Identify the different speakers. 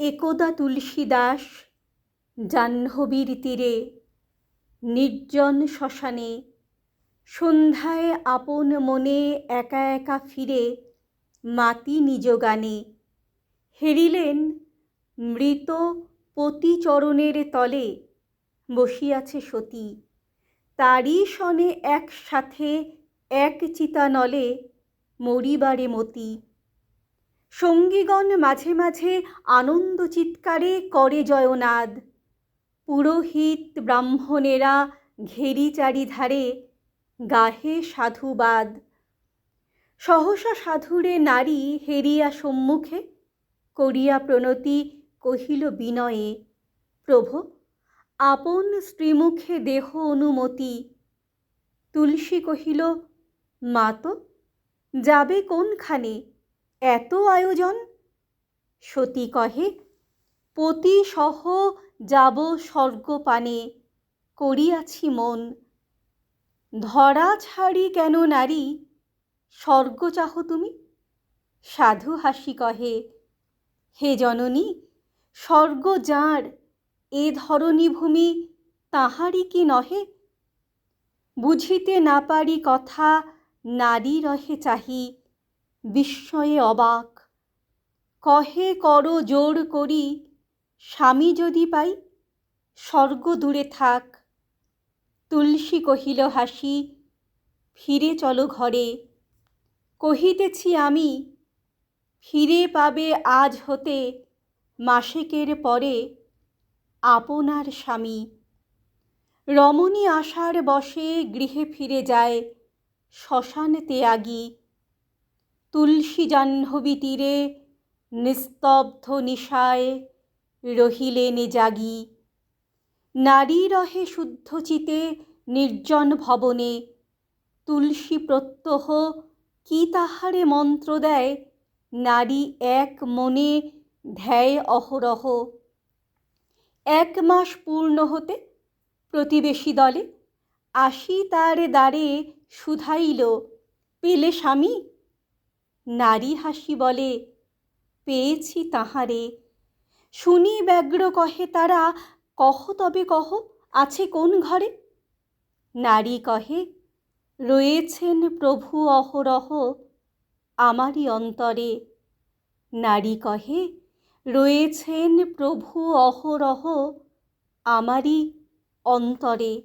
Speaker 1: একদা তুলসী দাস জাহ্নবীর তীরে নির্জন শ্মশানে সন্ধ্যায় আপন মনে একা একা ফিরে মাতি নিজ গানে হেরিলেন মৃত পতি চরণের তলে বসিয়াছে সতী তারি সনে একসাথে এক চিতানলে মরিবারে মতি সঙ্গীগণ মাঝে মাঝে আনন্দ চিৎকারে করে জয়নাদ পুরোহিত ব্রাহ্মণেরা ঘেরি চারিধারে গাহে সাধুবাদ সহসা সাধুরে নারী হেরিয়া সম্মুখে করিয়া প্রণতি কহিল বিনয়ে প্রভো আপন স্ত্রীমুখে দেহ অনুমতি তুলসী কহিল মাতো যাবে কোনখানে এত আয়োজন সতী কহে পতি সহ যাব স্বর্গপানে করিয়াছি মন ধরা ছাড়ি কেন নারী স্বর্গ চাহ তুমি সাধু হাসি কহে হে জননী স্বর্গ যাঁর এ ধরণী ভূমি তাহারই কি নহে বুঝিতে না পারি কথা নারী রহে চাহি বিস্ময়ে অবাক কহে কর জোর করি স্বামী যদি পাই স্বর্গ দূরে থাক তুলসী কহিল হাসি ফিরে চলো ঘরে কহিতেছি আমি ফিরে পাবে আজ হতে মাসেকের পরে আপনার স্বামী রমণী আশার বসে গৃহে ফিরে যায় শ্মশান ত্যাগী তুলসী জাহ্নবী তীরে নিস্তব্ধ নিশায় রহিলেন জাগি নারী রহে শুদ্ধচিতে নির্জন ভবনে তুলসী প্রত্যহ কি তাহারে মন্ত্র দেয় নারী এক মনে ধ্যায় অহরহ 1 মাস পূর্ণ হতে প্রতিবেশী দলে আসি তার দ্বারে শুধাইল পেলে স্বামী নারী হাসি বলে পেয়েছি তাহারে শুনি ব্যগ্র কহে তারা কহ তবে কহ আছে কোন ঘরে নারী কহে রয়েছেন প্রভু অহরহ আমারই অন্তরে নারী কহে রয়েছেন প্রভু অহরহ আমারই অন্তরে।